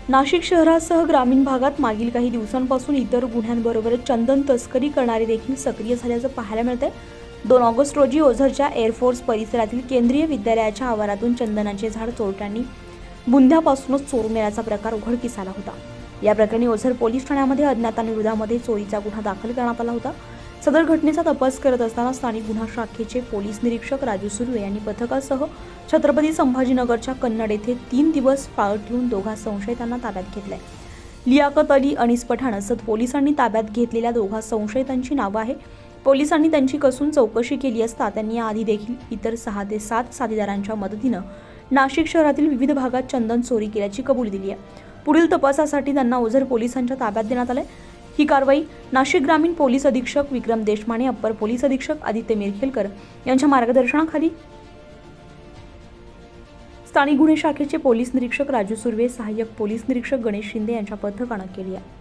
नाशिक शहरासह ग्रामीण भागात मागील काही दिवसांपासून इतर गुन्ह्यांबरोबरच चंदन तस्करी करणारे देखील सक्रिय झाल्याचं पाहायला मिळतंय। 2 ऑगस्ट रोजी ओझरच्या एअरफोर्स परिसरातील केंद्रीय विद्यालयाच्या आवारातून चंदनाचे झाड चोरट्यांनी बुंध्यापासूनच चोरून नेल्याचा प्रकार उघडकीस आला होता। या प्रकरणी ओझर पोलीस ठाण्यामध्ये अज्ञातांविरोधामध्ये चोरीचा गुन्हा दाखल करण्यात आला होता। सदर घटनेचा तपास करत असताना स्थानिक गुन्हा शाखेचे पोलीस निरीक्षक राजू सुर्वे यांनी पथकासह छत्रपती संभाजीनगरच्या कन्नड येथे 3 दिवस पाळत ठेवून दोघा संशयितांना ताब्यात घेतले। लियाकत अली, अनीस पठाण असत पोलिसांनी ताब्यात घेतलेल्या दोघा संशयितांची नावे आहे। पोलिसांनी त्यांची कसून चौकशी केली असता त्यांनी याआधी देखील इतर 6 ते 7 साथीदारांच्या मदतीने नाशिक शहरातील विविध भागात चंदन चोरी केल्याची कबुली दिली आहे। पुढील तपासासाठी त्यांना ओझर पोलिसांच्या ताब्यात देण्यात आले। ही कारवाई नाशिक ग्रामीण पोलीस अधीक्षक विक्रम देशमाने, अप्पर पोलीस अधीक्षक आदित्य मिरखेलकर यांच्या मार्गदर्शनाखाली स्थानिक गुन्हे शाखेचे पोलीस निरीक्षक राजू सुर्वे, सहाय्यक पोलीस निरीक्षक गणेश शिंदे यांच्या पथकाने केली आहे।